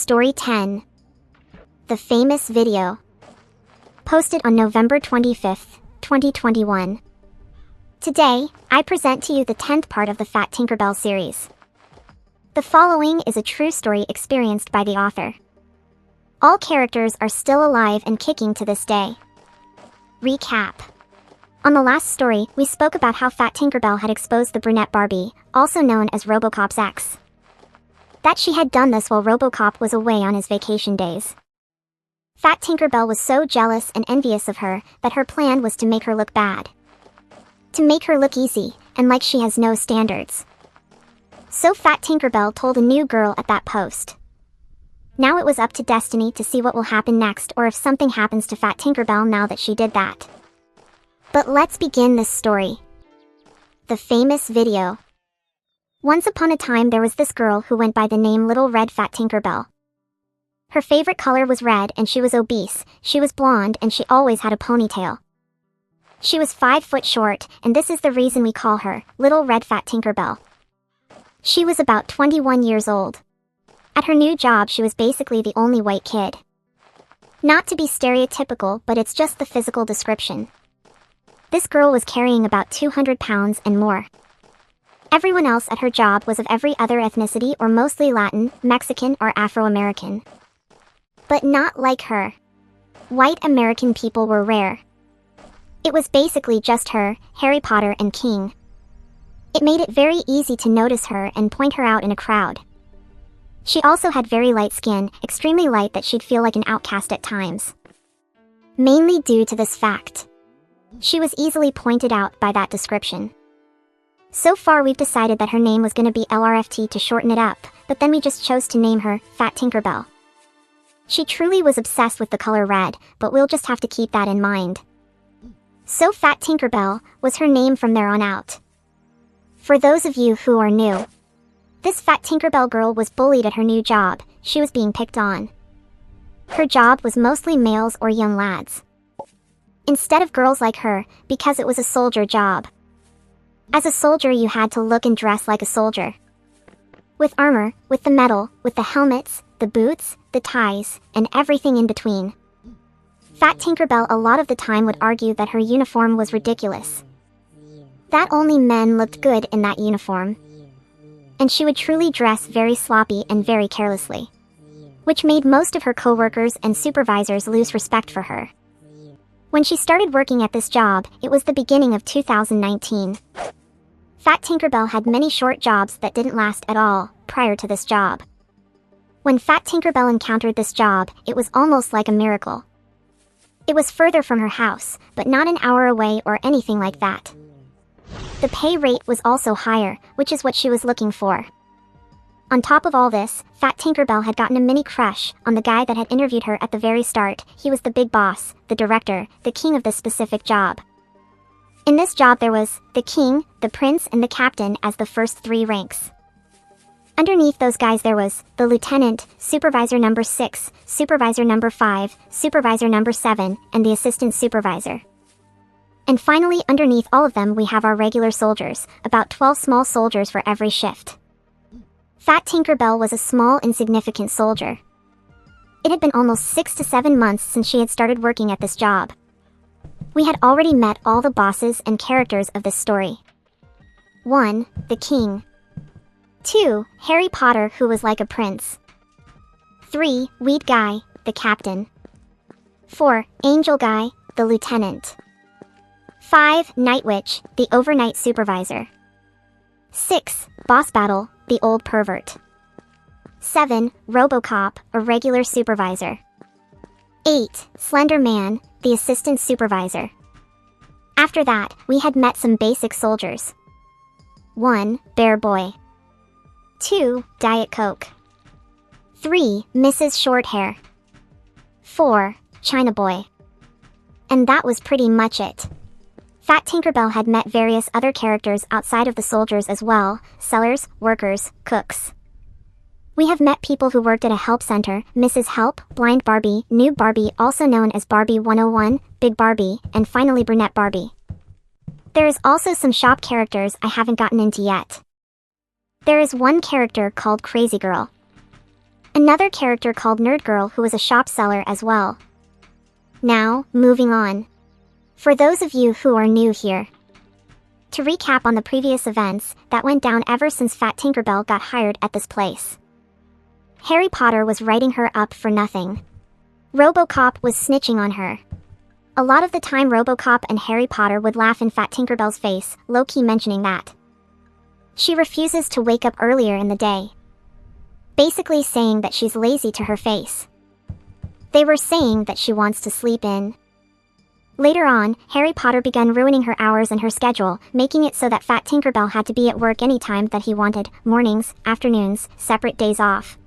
Story 10. The famous video. Posted on November 25th, 2021. Today, I present to you the 10th part of the Fat Tinkerbell series. The following is a true story experienced by the author. All characters are still alive and kicking to this day. Recap. On the last story, we spoke about how Fat Tinkerbell had exposed the brunette Barbie, also known as RoboCop's ex. That she had done this while RoboCop was away on his vacation days. Fat Tinkerbell was so jealous and envious of her that her plan was to make her look bad. To make her look easy, and like she has no standards. So Fat Tinkerbell told a new girl at that post. Now it was up to Destiny to see what will happen next or if something happens to Fat Tinkerbell now that she did that. But let's begin this story. The famous video. Once upon a time there was this girl who went by the name Little Red Fat Tinkerbell. Her favorite color was red and she was obese, she was blonde and she always had a ponytail. She was 5 foot short, and this is the reason we call her Little Red Fat Tinkerbell. She was about 21 years old. At her new job she was basically the only white kid. Not to be stereotypical, but it's just the physical description. This girl was carrying about 200 pounds and more. Everyone else at her job was of every other ethnicity or mostly Latin, Mexican, or Afro-American. But not like her. White American people were rare. It was basically just her, Harry Potter, and King. It made it very easy to notice her and point her out in a crowd. She also had very light skin, extremely light that she'd feel like an outcast at times. Mainly due to this fact. She was easily pointed out by that description. So far we've decided that her name was going to be LRFT to shorten it up, but then we just chose to name her Fat Tinkerbell. She truly was obsessed with the color red, but we'll just have to keep that in mind. So Fat Tinkerbell was her name from there on out. For those of you who are new, this Fat Tinkerbell girl was bullied at her new job. She was being picked on. Her job was mostly males or young lads. Instead of girls like her, because it was a soldier job. As a soldier you had to look and dress like a soldier. With armor, with the metal, with the helmets, the boots, the ties, and everything in between. Fat Tinkerbell a lot of the time would argue that her uniform was ridiculous. That only men looked good in that uniform. And she would truly dress very sloppy and very carelessly. Which made most of her coworkers and supervisors lose respect for her. When she started working at this job, it was the beginning of 2019. Fat Tinkerbell had many short jobs that didn't last at all, prior to this job. When Fat Tinkerbell encountered this job, it was almost like a miracle. It was further from her house, but not an hour away or anything like that. The pay rate was also higher, which is what she was looking for. On top of all this, Fat Tinkerbell had gotten a mini crush on the guy that had interviewed her at the very start. He was the big boss, the director, the king of this specific job. In this job there was the king, the prince, and the captain as the first 3 ranks. Underneath those guys there was the lieutenant, supervisor number 6, supervisor number 5, supervisor number 7, and the assistant supervisor. And finally, underneath all of them we have our regular soldiers, about 12 small soldiers for every shift. Fat Tinkerbell was a small, insignificant soldier. It had been almost 6 to 7 months since she had started working at this job. We had already met all the bosses and characters of this story. 1. The king. 2. Harry Potter, who was like a prince. 3. Weed Guy, the captain. 4. Angel Guy, the lieutenant. 5. Night Witch, the overnight supervisor. 6. Boss Battle, the old pervert. 7. RoboCop, a regular supervisor. 8. Slender Man, the assistant supervisor. After that, we had met some basic soldiers. 1. Bear Boy. 2. Diet Coke. 3. Mrs. Shorthair. 4. China Boy. And that was pretty much it. Fat Tinkerbell had met various other characters outside of the soldiers as well, sellers, workers, cooks. We have met people who worked at a help center, Mrs. Help, Blind Barbie, Noob Barbie, also known as Barbie 101, Big Barbie, and finally Brunette Barbie. There is also some shop characters I haven't gotten into yet. There is one character called Crazy Girl. Another character called Nerd Girl who was a shop seller as well. Now, moving on. For those of you who are new here, to recap on the previous events that went down ever since Fat Tinkerbell got hired at this place. Harry Potter was writing her up for nothing. RoboCop was snitching on her. A lot of the time RoboCop and Harry Potter would laugh in Fat Tinkerbell's face, low-key mentioning that she refuses to wake up earlier in the day. Basically saying that she's lazy to her face. They were saying that she wants to sleep in. Later on, Harry Potter began ruining her hours and her schedule, making it so that Fat Tinkerbell had to be at work anytime that he wanted, mornings, afternoons, separate days off.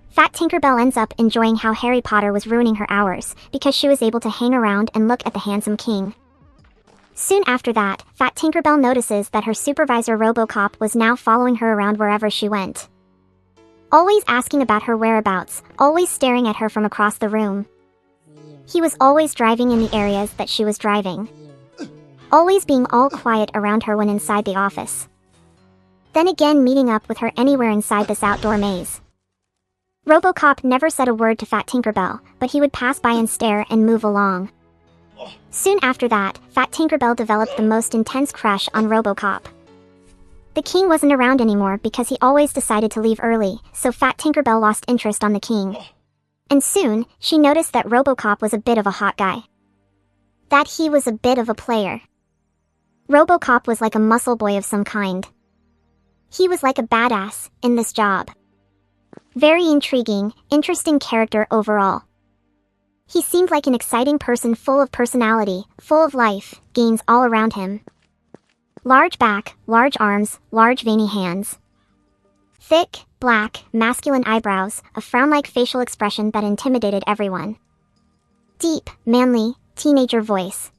Fat Tinkerbell ends up enjoying how Harry Potter was ruining her hours, because she was able to hang around and look at the handsome king. Soon after that, Fat Tinkerbell notices that her supervisor RoboCop was now following her around wherever she went. Always asking about her whereabouts, always staring at her from across the room. He was always driving in the areas that she was driving. Always being all quiet around her when inside the office. Then again meeting up with her anywhere inside this outdoor maze. RoboCop never said a word to Fat Tinkerbell, but he would pass by and stare and move along. Soon after that, Fat Tinkerbell developed the most intense crush on RoboCop. The king wasn't around anymore because he always decided to leave early, so Fat Tinkerbell lost interest on the king. And soon, she noticed that RoboCop was a bit of a hot guy. That he was a bit of a player. RoboCop was like a muscle boy of some kind. He was like a badass in this job. Very intriguing, interesting character overall. He seemed like an exciting person full of personality, full of life, gains all around him. Large back, large arms, large veiny hands. Thick, black, masculine eyebrows, a frown-like facial expression that intimidated everyone. Deep, manly, teenager voice.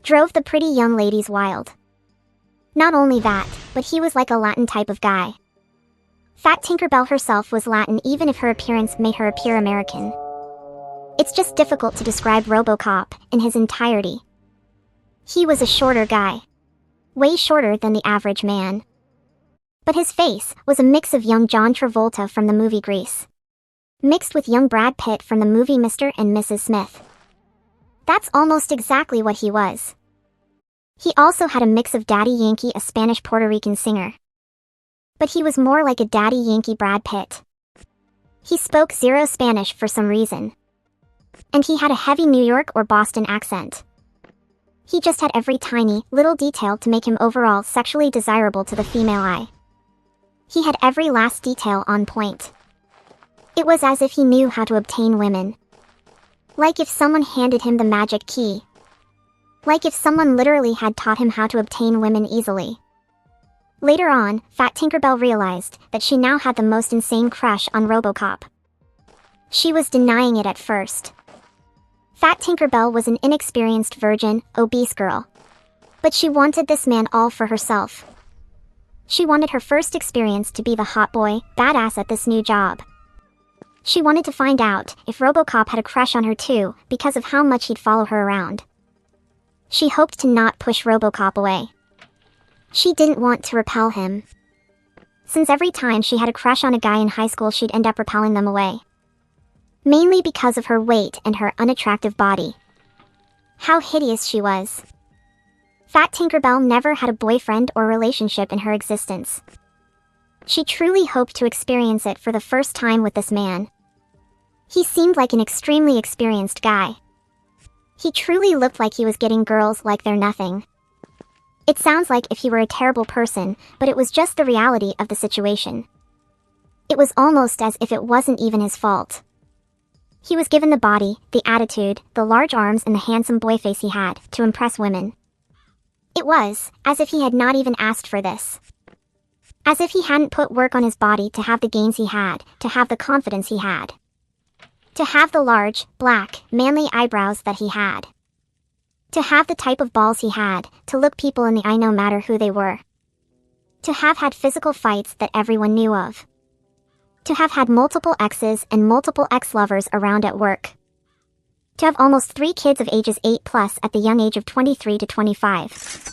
Drove the pretty young ladies wild. Not only that, but he was like a Latin type of guy. Fat Tinkerbell herself was Latin even if her appearance made her appear American. It's just difficult to describe RoboCop in his entirety. He was a shorter guy. Way shorter than the average man. But his face was a mix of young John Travolta from the movie Grease, mixed with young Brad Pitt from the movie Mr. and Mrs. Smith. That's almost exactly what he was. He also had a mix of Daddy Yankee, a Spanish Puerto Rican singer. But he was more like a Daddy Yankee Brad Pitt. He spoke zero Spanish for some reason. And he had a heavy New York or Boston accent. He just had every tiny, little detail to make him overall sexually desirable to the female eye. He had every last detail on point. It was as if he knew how to obtain women. Like if someone handed him the magic key. Like if someone literally had taught him how to obtain women easily. Later on, Fat Tinkerbell realized that she now had the most insane crush on RoboCop. She was denying it at first. Fat Tinkerbell was an inexperienced virgin, obese girl. But she wanted this man all for herself. She wanted her first experience to be the hot boy, badass at this new job. She wanted to find out if RoboCop had a crush on her too, because of how much he'd follow her around. She hoped to not push RoboCop away. She didn't want to repel him. Since every time she had a crush on a guy in high school she'd end up repelling them away. Mainly because of her weight and her unattractive body. How hideous she was. Fat Tinkerbell never had a boyfriend or relationship in her existence. She truly hoped to experience it for the first time with this man. He seemed like an extremely experienced guy. He truly looked like he was getting girls like they're nothing. It sounds like if he were a terrible person, but it was just the reality of the situation. It was almost as if it wasn't even his fault. He was given the body, the attitude, the large arms and the handsome boy face he had, to impress women. It was as if he had not even asked for this. As if he hadn't put work on his body to have the gains he had, to have the confidence he had. To have the large, black, manly eyebrows that he had. To have the type of balls he had, to look people in the eye no matter who they were. To have had physical fights that everyone knew of. To have had multiple exes and multiple ex-lovers around at work. To have almost 3 kids of ages 8+ at the young age of 23 to 25.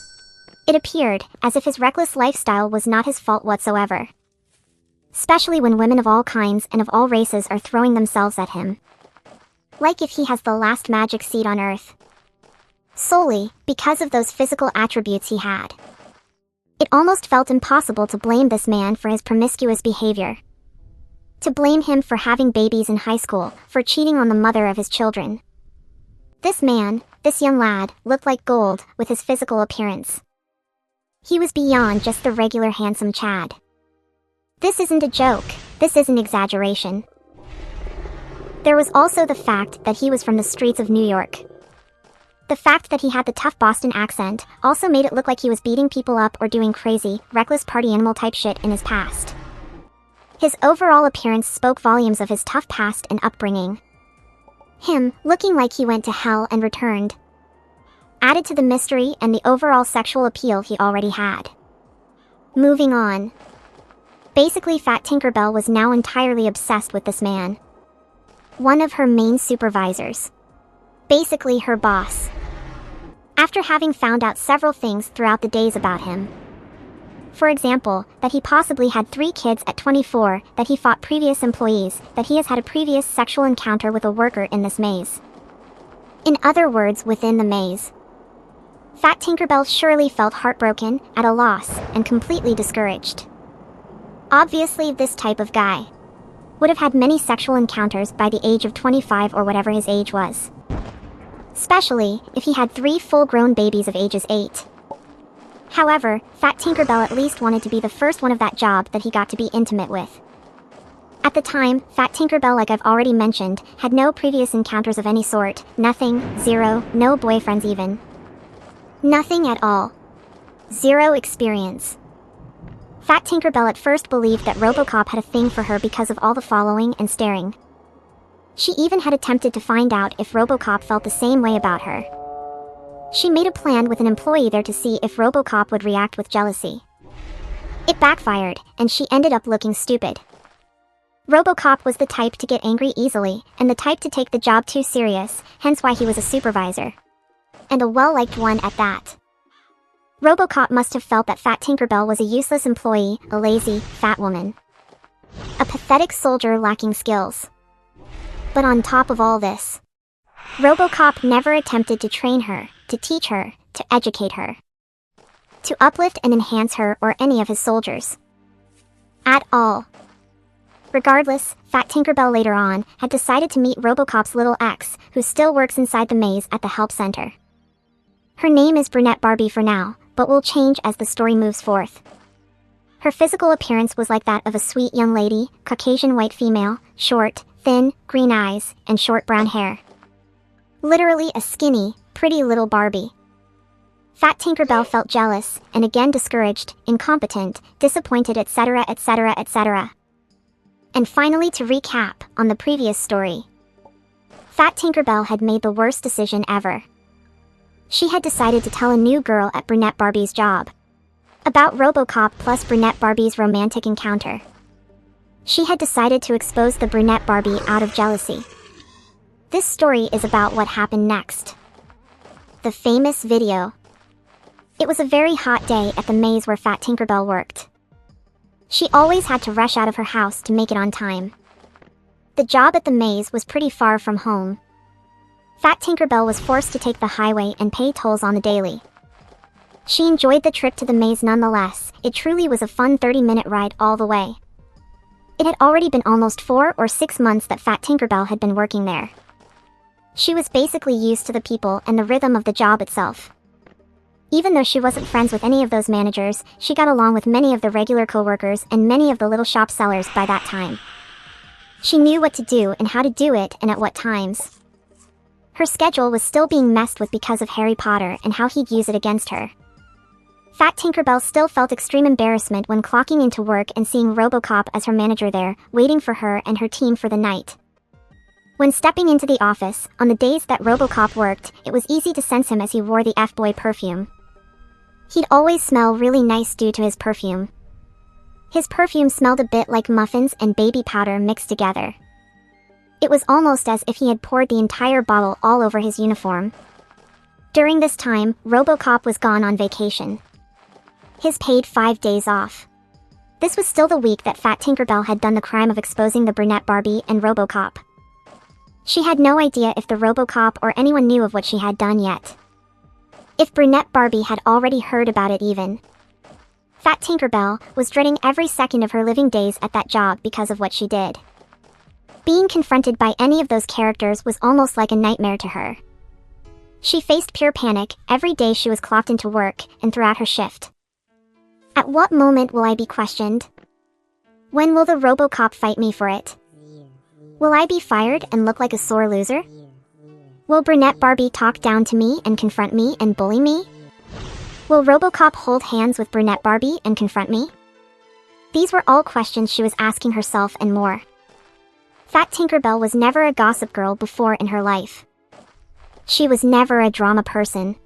It appeared as if his reckless lifestyle was not his fault whatsoever. especially when women of all kinds and of all races are throwing themselves at him. Like if he has the last magic seed on Earth. Solely because of those physical attributes he had. It almost felt impossible to blame this man for his promiscuous behavior. To blame him for having babies in high school, for cheating on the mother of his children. This man, this young lad, looked like gold with his physical appearance. He was beyond just the regular handsome Chad. This isn't a joke, this isn't exaggeration. There was also the fact that he was from the streets of New York. The fact that he had the tough Boston accent also made it look like he was beating people up or doing crazy, reckless party animal type shit in his past. His overall appearance spoke volumes of his tough past and upbringing. Him, looking like he went to hell and returned, added to the mystery and the overall sexual appeal he already had. Moving on. Basically, Fat Tinkerbell was now entirely obsessed with this man. One of her main supervisors. Basically her boss. After having found out several things throughout the days about him. For example, that he possibly had 3 kids at 24, that he fought previous employees, that he has had a previous sexual encounter with a worker in this maze. In other words, within the maze. Fat Tinkerbell surely felt heartbroken, at a loss, and completely discouraged. Obviously, this type of guy would have had many sexual encounters by the age of 25 or whatever his age was. Especially if he had 3 full-grown babies of ages 8. However, Fat Tinkerbell at least wanted to be the first one of that job that he got to be intimate with. At the time, Fat Tinkerbell, like I've already mentioned, had no previous encounters of any sort, nothing, zero, no boyfriends even. Nothing at all. Zero experience. Fat Tinkerbell at first believed that RoboCop had a thing for her because of all the following and staring. She even had attempted to find out if RoboCop felt the same way about her. She made a plan with an employee there to see if RoboCop would react with jealousy. It backfired, and she ended up looking stupid. RoboCop was the type to get angry easily, and the type to take the job too serious, hence why he was a supervisor. And a well-liked one at that. RoboCop must have felt that Fat Tinkerbell was a useless employee, a lazy, fat woman. A pathetic soldier lacking skills. But on top of all this, RoboCop never attempted to train her, to teach her, to educate her, to uplift and enhance her or any of his soldiers. At all. Regardless, Fat Tinkerbell later on had decided to meet RoboCop's little ex, who still works inside the maze at the help center. Her name is Brunette Barbie for now, but will change as the story moves forth. Her physical appearance was like that of a sweet young lady, Caucasian white female, short, thin, green eyes, and short brown hair. Literally a skinny, pretty little Barbie. Fat Tinkerbell felt jealous, and again discouraged, incompetent, disappointed, etc., etc., etc. And finally, to recap on the previous story. Fat Tinkerbell had made the worst decision ever. She had decided to tell a new girl at Brunette Barbie's job about RoboCop plus Brunette Barbie's romantic encounter. She had decided to expose the Brunette Barbie out of jealousy. This story is about what happened next. The famous video. It was a very hot day at the maze where Fat Tinkerbell worked. She always had to rush out of her house to make it on time. The job at the maze was pretty far from home. Fat Tinkerbell was forced to take the highway and pay tolls on the daily. She enjoyed the trip to the maze nonetheless. It truly was a fun 30-minute ride all the way. It had already been almost 4 or 6 months that Fat Tinkerbell had been working there. She was basically used to the people and the rhythm of the job itself. Even though she wasn't friends with any of those managers, she got along with many of the regular co-workers and many of the little shop sellers by that time. She knew what to do and how to do it and at what times. Her schedule was still being messed with because of Harry Potter and how he'd use it against her. Fat Tinkerbell still felt extreme embarrassment when clocking into work and seeing RoboCop as her manager there, waiting for her and her team for the night. When stepping into the office, on the days that RoboCop worked, it was easy to sense him as he wore the F-boy perfume. He'd always smell really nice due to his perfume. His perfume smelled a bit like muffins and baby powder mixed together. It was almost as if he had poured the entire bottle all over his uniform. During this time, RoboCop was gone on vacation. His paid 5 days off. This was still the week that Fat Tinkerbell had done the crime of exposing the brunette Barbie and RoboCop. She had no idea if the RoboCop or anyone knew of what she had done yet. If brunette Barbie had already heard about it even. Fat Tinkerbell was dreading every second of her living days at that job because of what she did. Being confronted by any of those characters was almost like a nightmare to her. She faced pure panic every day she was clocked into work and throughout her shift. At what moment will I be questioned? When will the RoboCop fight me for it? Will I be fired and look like a sore loser? Will brunette Barbie talk down to me and confront me and bully me? Will RoboCop hold hands with brunette Barbie and confront me? These were all questions she was asking herself and more. Fat Tinkerbell was never a gossip girl before in her life. She was never a drama person.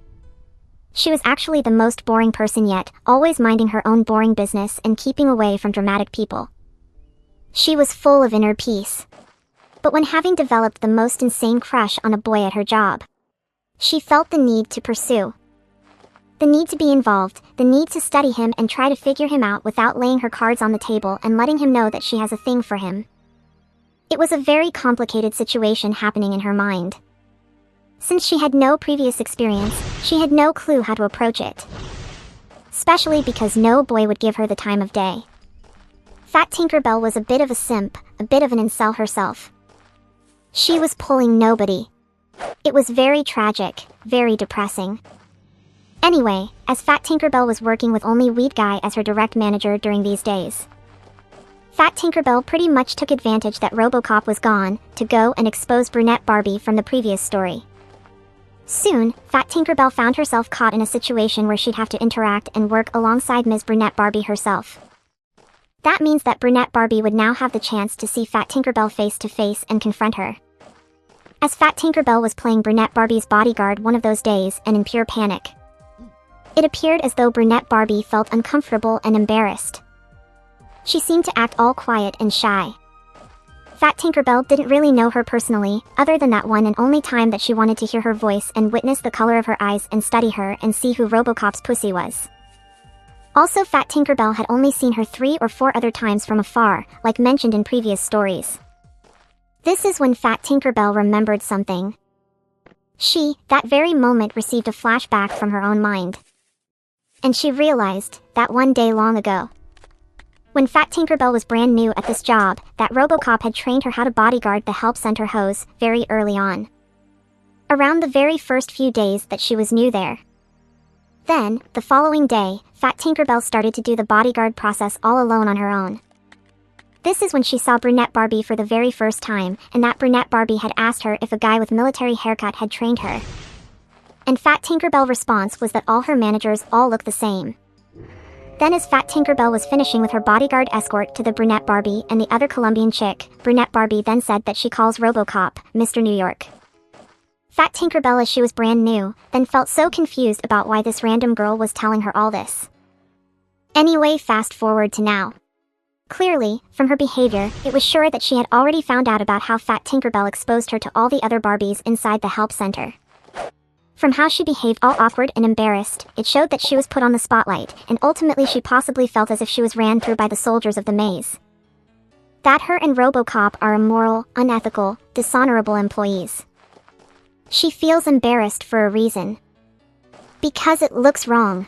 She was actually the most boring person yet, always minding her own boring business and keeping away from dramatic people. She was full of inner peace. But when having developed the most insane crush on a boy at her job, she felt the need to pursue. The need to be involved, the need to study him and try to figure him out without laying her cards on the table and letting him know that she has a thing for him. It was a very complicated situation happening in her mind. Since she had no previous experience, she had no clue how to approach it. Especially because no boy would give her the time of day. Fat Tinkerbell was a bit of a simp, a bit of an incel herself. She was pulling nobody. It was very tragic, very depressing. Anyway, as Fat Tinkerbell was working with only Weed Guy as her direct manager during these days, Fat Tinkerbell pretty much took advantage that RoboCop was gone to go and expose brunette Barbie from the previous story. Soon, Fat Tinkerbell found herself caught in a situation where she'd have to interact and work alongside Ms. Brunette Barbie herself. That means that brunette Barbie would now have the chance to see Fat Tinkerbell face to face and confront her. As Fat Tinkerbell was playing brunette Barbie's bodyguard one of those days and in pure panic, it appeared as though brunette Barbie felt uncomfortable and embarrassed. She seemed to act all quiet and shy. Fat Tinkerbell didn't really know her personally, other than that one and only time that she wanted to hear her voice and witness the color of her eyes and study her and see who RoboCop's pussy was. Also, Fat Tinkerbell had only seen her 3 or 4 other times from afar, like mentioned in previous stories. This is when Fat Tinkerbell remembered something. She, that very moment, received a flashback from her own mind. And she realized that one day long ago, when Fat Tinkerbell was brand new at this job, that RoboCop had trained her how to bodyguard the help center hose very early on. Around the very first few days that she was new there. Then, the following day, Fat Tinkerbell started to do the bodyguard process all alone on her own. This is when she saw brunette Barbie for the very first time, and that brunette Barbie had asked her if a guy with military haircut had trained her. And Fat Tinkerbell's response was that all her managers all look the same. Then as Fat Tinkerbell was finishing with her bodyguard escort to the brunette Barbie and the other Colombian chick, brunette Barbie then said that she calls RoboCop Mr. New York. Fat Tinkerbell, as she was brand new, then felt so confused about why this random girl was telling her all this. Anyway, fast forward to now. Clearly, from her behavior, it was sure that she had already found out about how Fat Tinkerbell exposed her to all the other Barbies inside the help center. From how she behaved all awkward and embarrassed, it showed that she was put on the spotlight, and ultimately she possibly felt as if she was ran through by the soldiers of the maze. That her and RoboCop are immoral, unethical, dishonorable employees. She feels embarrassed for a reason. Because it looks wrong.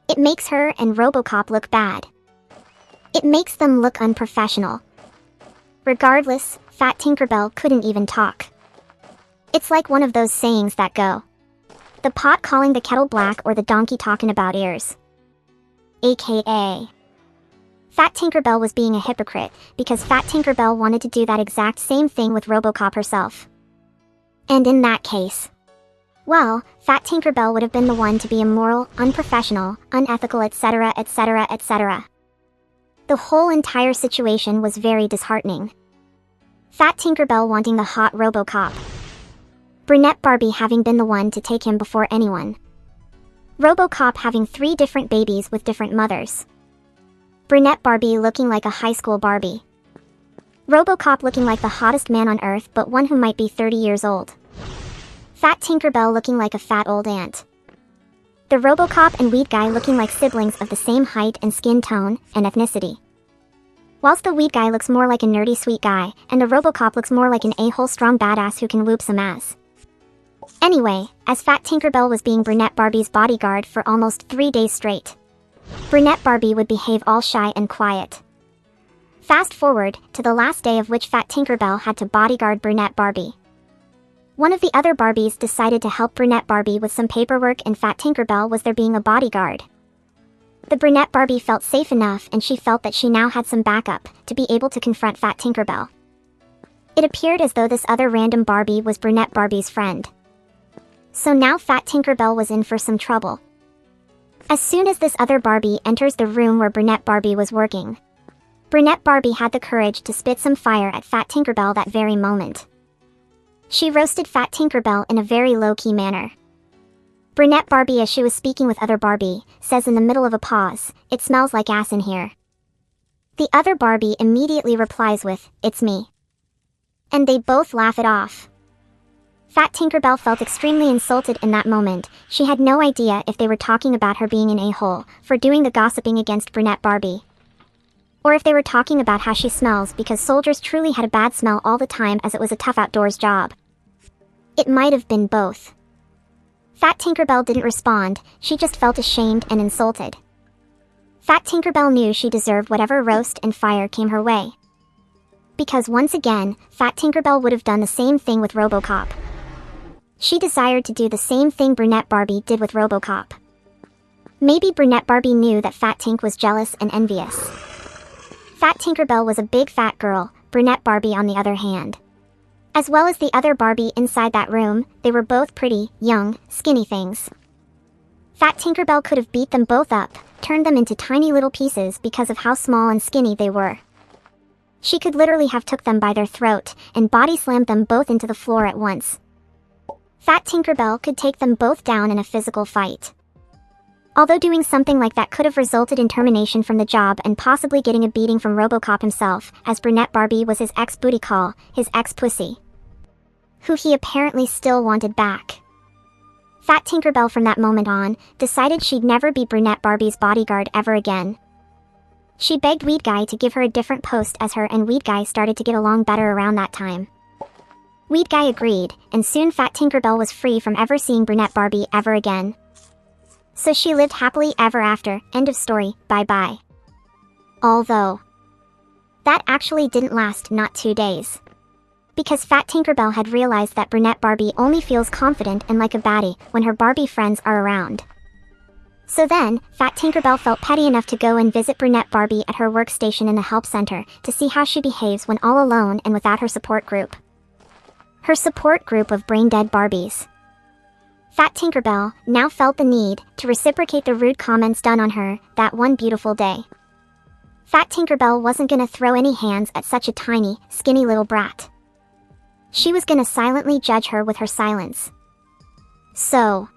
It makes her and RoboCop look bad. It makes them look unprofessional. Regardless, Fat Tinkerbell couldn't even talk. It's like one of those sayings that go, the pot calling the kettle black or the donkey talking about ears. AKA. Fat Tinkerbell was being a hypocrite, because Fat Tinkerbell wanted to do that exact same thing with RoboCop herself. And in that case, well, Fat Tinkerbell would have been the one to be immoral, unprofessional, unethical, etc., etc., etc. The whole entire situation was very disheartening. Fat Tinkerbell wanting the hot RoboCop. Brunette Barbie having been the one to take him before anyone. RoboCop having 3 different babies with different mothers. Brunette Barbie looking like a high school Barbie. RoboCop looking like the hottest man on earth but one who might be 30 years old. Fat Tinkerbell looking like a fat old aunt. The RoboCop and Weed Guy looking like siblings of the same height and skin tone and ethnicity. Whilst the weed guy looks more like a nerdy sweet guy, and the RoboCop looks more like an a-hole strong badass who can whoop some ass. Anyway, as Fat Tinkerbell was being Brunette Barbie's bodyguard for almost 3 days straight, Brunette Barbie would behave all shy and quiet. Fast forward to the last day of which Fat Tinkerbell had to bodyguard Brunette Barbie. One of the other Barbies decided to help Brunette Barbie with some paperwork, and Fat Tinkerbell was there being a bodyguard. The Brunette Barbie felt safe enough, and she felt that she now had some backup to be able to confront Fat Tinkerbell. It appeared as though this other random Barbie was Brunette Barbie's friend. So now Fat Tinkerbell was in for some trouble. As soon as this other Barbie enters the room where Brunette Barbie was working, Brunette Barbie had the courage to spit some fire at Fat Tinkerbell that very moment. She roasted Fat Tinkerbell in a very low-key manner. Brunette Barbie, as she was speaking with other Barbie, says in the middle of a pause, "It smells like ass in here." The other Barbie immediately replies with, "It's me." And they both laugh it off. Fat Tinkerbell felt extremely insulted in that moment. She had no idea if they were talking about her being an a-hole for doing the gossiping against Brunette Barbie, or if they were talking about how she smells because soldiers truly had a bad smell all the time, as it was a tough outdoors job. It might have been both. Fat Tinkerbell didn't respond, she just felt ashamed and insulted. Fat Tinkerbell knew she deserved whatever roast and fire came her way. Because once again, Fat Tinkerbell would have done the same thing with RoboCop. She desired to do the same thing Brunette Barbie did with RoboCop. Maybe Brunette Barbie knew that Fat Tink was jealous and envious. Fat Tinkerbell was a big fat girl, Brunette Barbie on the other hand. As well as the other Barbie inside that room, they were both pretty, young, skinny things. Fat Tinkerbell could have beat them both up, turned them into tiny little pieces because of how small and skinny they were. She could literally have took them by their throat and body slammed them both into the floor at once. Fat Tinkerbell could take them both down in a physical fight. Although doing something like that could have resulted in termination from the job and possibly getting a beating from RoboCop himself, as Brunette Barbie was his ex-booty call, his ex-pussy, who he apparently still wanted back. Fat Tinkerbell from that moment on decided she'd never be Brunette Barbie's bodyguard ever again. She begged Weed Guy to give her a different post, as her and Weed Guy started to get along better around that time. Weed Guy agreed, and soon Fat Tinkerbell was free from ever seeing Brunette Barbie ever again. So she lived happily ever after, end of story, bye-bye. Although, that actually didn't last not 2 days. Because Fat Tinkerbell had realized that Brunette Barbie only feels confident and like a baddie when her Barbie friends are around. So then, Fat Tinkerbell felt petty enough to go and visit Brunette Barbie at her workstation in the help center to see how she behaves when all alone and without her support group. Her support group of brain-dead Barbies. Fat Tinkerbell now felt the need to reciprocate the rude comments done on her that one beautiful day. Fat Tinkerbell wasn't gonna throw any hands at such a tiny, skinny little brat. She was gonna silently judge her with her silence. So,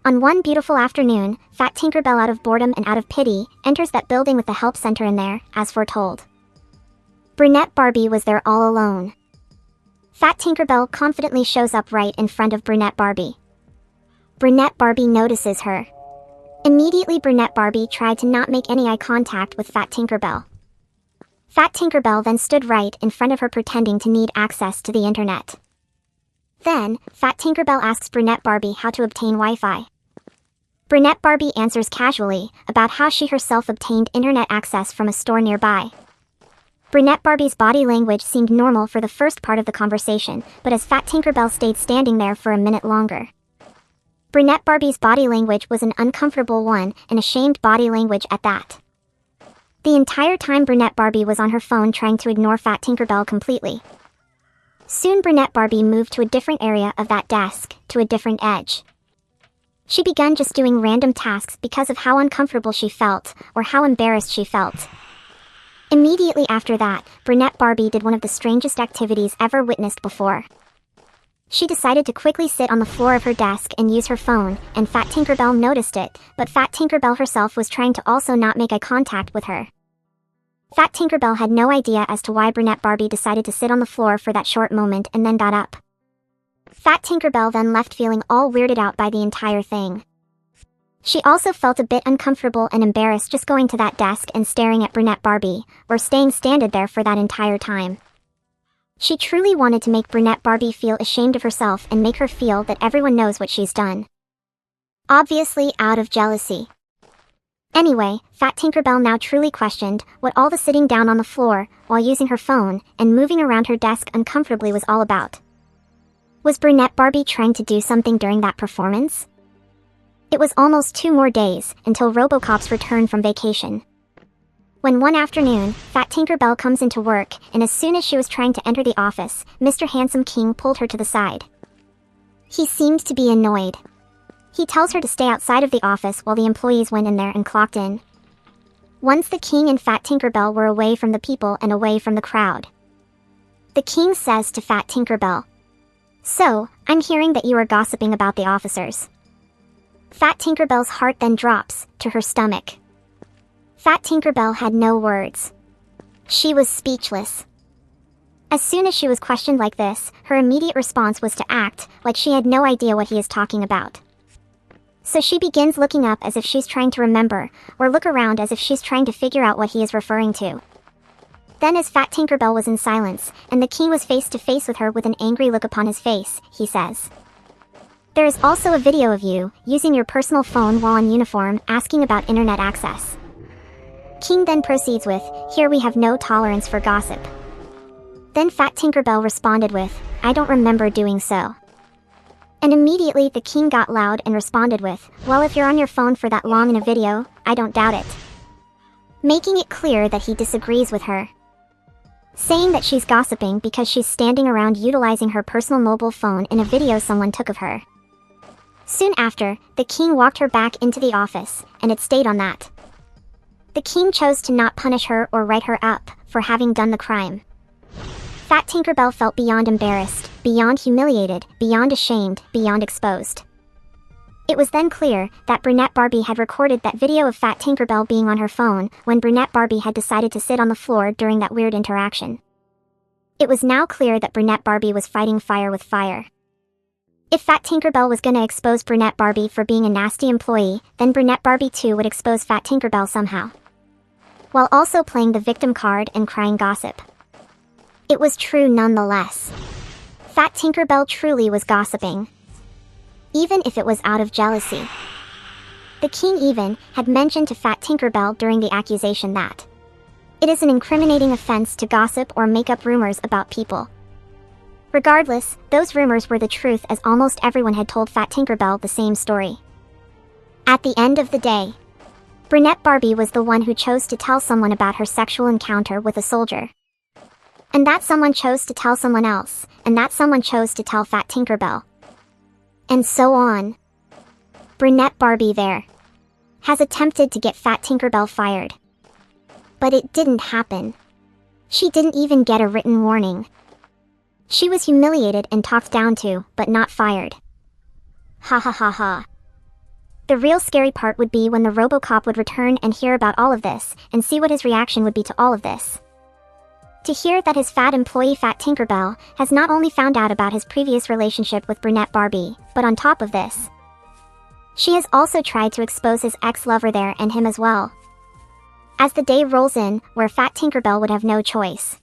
on one beautiful afternoon, Fat Tinkerbell, out of boredom and out of pity, enters that building with the help center in there, as foretold. Brunette Barbie was there all alone. Fat Tinkerbell confidently shows up right in front of Brunette Barbie. Brunette Barbie notices her. Immediately Brunette Barbie tried to not make any eye contact with Fat Tinkerbell. Fat Tinkerbell then stood right in front of her pretending to need access to the internet. Then, Fat Tinkerbell asks Brunette Barbie how to obtain Wi-Fi. Brunette Barbie answers casually about how she herself obtained internet access from a store nearby. Brunette Barbie's body language seemed normal for the first part of the conversation, but as Fat Tinkerbell stayed standing there for a minute longer, Brunette Barbie's body language was an uncomfortable one, and a shamed body language at that. The entire time Brunette Barbie was on her phone trying to ignore Fat Tinkerbell completely. Soon Brunette Barbie moved to a different area of that desk, to a different edge. She began just doing random tasks because of how uncomfortable she felt, or how embarrassed she felt. Immediately after that, Brunette Barbie did one of the strangest activities ever witnessed before. She decided to quickly sit on the floor of her desk and use her phone, and Fat Tinkerbell noticed it, but Fat Tinkerbell herself was trying to also not make eye contact with her. Fat Tinkerbell had no idea as to why Brunette Barbie decided to sit on the floor for that short moment and then got up. Fat Tinkerbell then left feeling all weirded out by the entire thing. She also felt a bit uncomfortable and embarrassed just going to that desk and staring at Brunette Barbie, or staying standing there for that entire time. She truly wanted to make Brunette Barbie feel ashamed of herself and make her feel that everyone knows what she's done. Obviously out of jealousy. Anyway, Fat Tinkerbell now truly questioned what all the sitting down on the floor, while using her phone, and moving around her desk uncomfortably was all about. Was Brunette Barbie trying to do something during that performance? It was almost 2 more days until RoboCop's return from vacation. When one afternoon, Fat Tinkerbell comes into work, and as soon as she was trying to enter the office, Mr. Handsome King pulled her to the side. He seemed to be annoyed. He tells her to stay outside of the office while the employees went in there and clocked in. Once the King and Fat Tinkerbell were away from the people and away from the crowd, the King says to Fat Tinkerbell, "So, I'm hearing that you are gossiping about the officers." Fat Tinkerbell's heart then drops to her stomach. Fat Tinkerbell had no words. She was speechless. As soon as she was questioned like this, her immediate response was to act like she had no idea what he is talking about. So she begins looking up as if she's trying to remember, or look around as if she's trying to figure out what he is referring to. Then as Fat Tinkerbell was in silence, and the King was face to face with her with an angry look upon his face, he says, "There is also a video of you, using your personal phone while on uniform, asking about internet access." King then proceeds with, "Here we have no tolerance for gossip." Then Fat Tinkerbell responded with, "I don't remember doing so." And immediately the King got loud and responded with, "Well, if you're on your phone for that long in a video, I don't doubt it." Making it clear that he disagrees with her. Saying that she's gossiping because she's standing around utilizing her personal mobile phone in a video someone took of her. Soon after, the King walked her back into the office, and it stayed on that. The King chose to not punish her or write her up for having done the crime. Fat Tinkerbell felt beyond embarrassed, beyond humiliated, beyond ashamed, beyond exposed. It was then clear that Brunette Barbie had recorded that video of Fat Tinkerbell being on her phone when Brunette Barbie had decided to sit on the floor during that weird interaction. It was now clear that Brunette Barbie was fighting fire with fire. If Fat Tinkerbell was gonna expose Brunette Barbie for being a nasty employee, then Brunette Barbie too would expose Fat Tinkerbell somehow, while also playing the victim card and crying gossip. It was true nonetheless. Fat Tinkerbell truly was gossiping, even if it was out of jealousy. The King even had mentioned to Fat Tinkerbell during the accusation that it is an incriminating offense to gossip or make up rumors about people. Regardless, those rumors were the truth, as almost everyone had told Fat Tinkerbell the same story. At the end of the day, Brunette Barbie was the one who chose to tell someone about her sexual encounter with a soldier. And that someone chose to tell someone else, and that someone chose to tell Fat Tinkerbell. And so on. Brunette Barbie there has attempted to get Fat Tinkerbell fired. But it didn't happen. She didn't even get a written warning. She was humiliated and talked down to, but not fired. Ha ha ha ha. The real scary part would be when the RoboCop would return and hear about all of this, and see what his reaction would be to all of this. To hear that his fat employee Fat Tinkerbell has not only found out about his previous relationship with Brunette Barbie, but on top of this, she has also tried to expose his ex-lover there and him as well. As the day rolls in, where Fat Tinkerbell would have no choice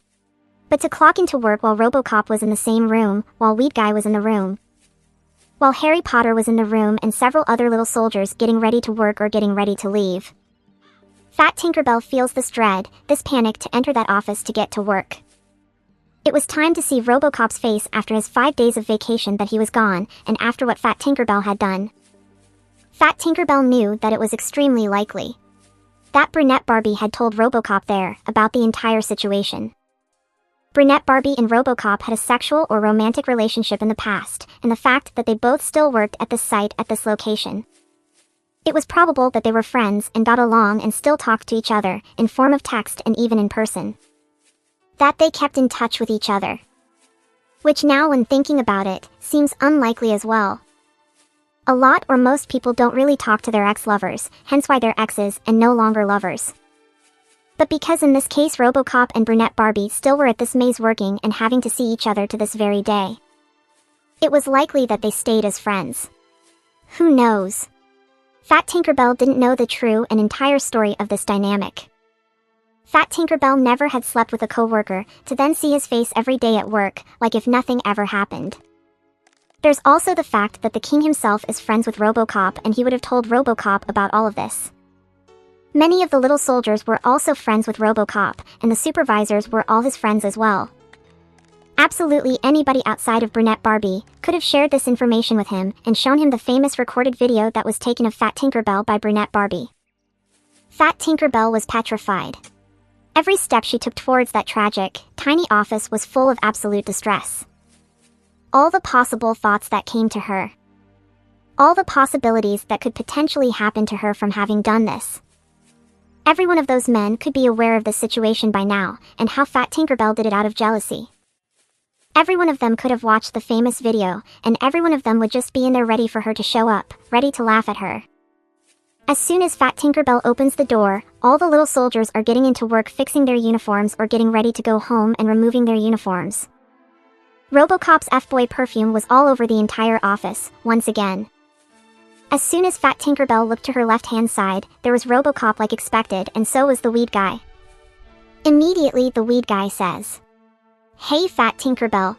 but to clock into work while RoboCop was in the same room, while Weed Guy was in the room, while Harry Potter was in the room, and several other little soldiers getting ready to work or getting ready to leave. Fat Tinkerbell feels this dread, this panic to enter that office to get to work. It was time to see RoboCop's face after his 5 days of vacation that he was gone, and after what Fat Tinkerbell had done. Fat Tinkerbell knew that it was extremely likely that Brunette Barbie had told RoboCop there about the entire situation. Brunette Barbie and RoboCop had a sexual or romantic relationship in the past, and the fact that they both still worked at this site at this location. It was probable that they were friends and got along and still talked to each other, in form of text and even in person. That they kept in touch with each other. Which now, when thinking about it, seems unlikely as well. A lot or most people don't really talk to their ex-lovers, hence why they're exes and no longer lovers. But because in this case RoboCop and Brunette Barbie still were at this maze working and having to see each other to this very day, it was likely that they stayed as friends. Who knows? Fat Tinkerbell didn't know the true and entire story of this dynamic. Fat Tinkerbell never had slept with a coworker, to then see his face every day at work, like if nothing ever happened. There's also the fact that the king himself is friends with RoboCop, and he would have told RoboCop about all of this. Many of the little soldiers were also friends with RoboCop, and the supervisors were all his friends as well. Absolutely anybody outside of Brunette Barbie could have shared this information with him and shown him the famous recorded video that was taken of Fat Tinkerbell by Brunette Barbie. Fat Tinkerbell was petrified. Every step she took towards that tragic, tiny office was full of absolute distress. All the possible thoughts that came to her. All the possibilities that could potentially happen to her from having done this. Every one of those men could be aware of the situation by now, and how Fat Tinkerbell did it out of jealousy. Every one of them could have watched the famous video, and every one of them would just be in there ready for her to show up, ready to laugh at her. As soon as Fat Tinkerbell opens the door, all the little soldiers are getting into work fixing their uniforms or getting ready to go home and removing their uniforms. RoboCop's F-Boy perfume was all over the entire office, once again. As soon as Fat Tinkerbell looked to her left-hand side, there was RoboCop like expected, and so was the weed guy. Immediately the weed guy says, "Hey Fat Tinkerbell,"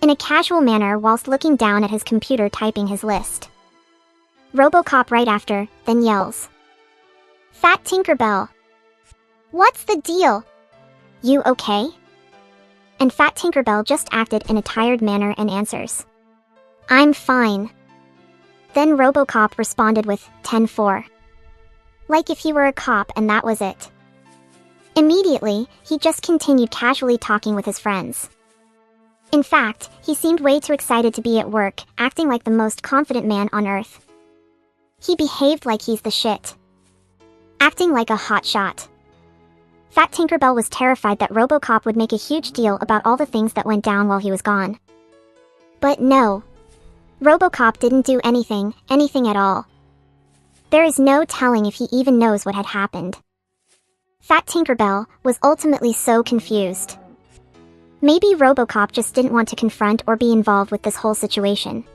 in a casual manner whilst looking down at his computer typing his list. RoboCop right after, then yells, "Fat Tinkerbell! What's the deal? You okay?" And Fat Tinkerbell just acted in a tired manner and answers, "I'm fine." Then RoboCop responded with 10-4. Like if he were a cop and that was it. Immediately, he just continued casually talking with his friends. In fact, he seemed way too excited to be at work, acting like the most confident man on earth. He behaved like he's the shit. Acting like a hotshot. Fat Tinkerbell was terrified that RoboCop would make a huge deal about all the things that went down while he was gone. But no. RoboCop didn't do anything at all. There is no telling if he even knows what had happened. Fat Tinkerbell was ultimately so confused. Maybe RoboCop just didn't want to confront or be involved with this whole situation.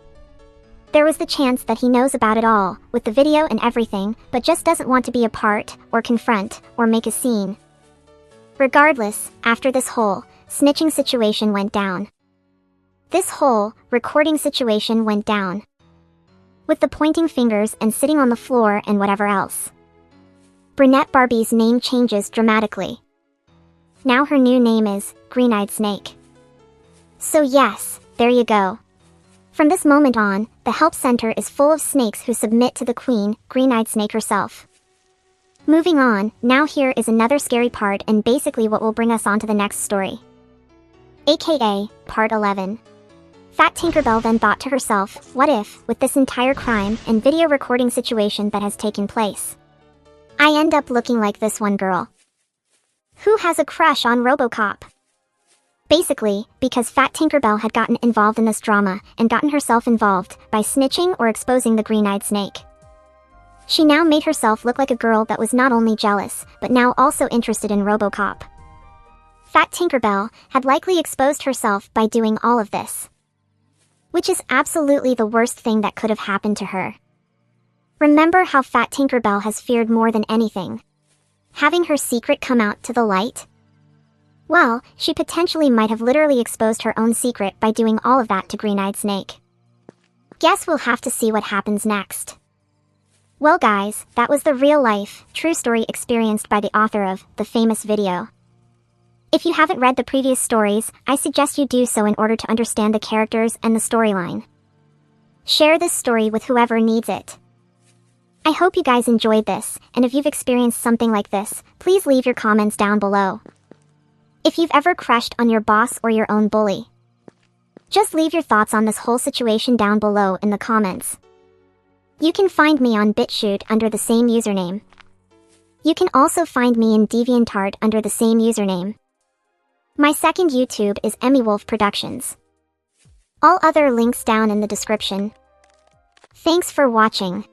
There was the chance that he knows about it all, with the video and everything, but just doesn't want to be a part, or confront, or make a scene. Regardless, after this whole snitching situation went down. This whole recording situation went down. With the pointing fingers and sitting on the floor and whatever else. Brunette Barbie's name changes dramatically. Now her new name is Green-Eyed Snake. So yes, there you go. From this moment on, the help center is full of snakes who submit to the queen, Green-Eyed Snake herself. Moving on, now here is another scary part and basically what will bring us on to the next story. AKA, Part 11. Fat Tinkerbell then thought to herself, what if, with this entire crime and video recording situation that has taken place, I end up looking like this one girl who has a crush on RoboCop? Basically, because Fat Tinkerbell had gotten involved in this drama and gotten herself involved by snitching or exposing the Green-Eyed Snake. She now made herself look like a girl that was not only jealous, but now also interested in RoboCop. Fat Tinkerbell had likely exposed herself by doing all of this. Which is absolutely the worst thing that could have happened to her. Remember how Fat Tinkerbell has feared more than anything? Having her secret come out to the light? Well, she potentially might have literally exposed her own secret by doing all of that to Green-Eyed Snake. Guess we'll have to see what happens next. Well guys, that was the real-life, true story experienced by the author of the famous video. If you haven't read the previous stories, I suggest you do so in order to understand the characters and the storyline. Share this story with whoever needs it. I hope you guys enjoyed this, and if you've experienced something like this, please leave your comments down below. If you've ever crushed on your boss or your own bully, just leave your thoughts on this whole situation down below in the comments. You can find me on BitChute under the same username. You can also find me in DeviantArt under the same username. My second YouTube is EmyyWolf Productions. All other links down in the description. Thanks for watching.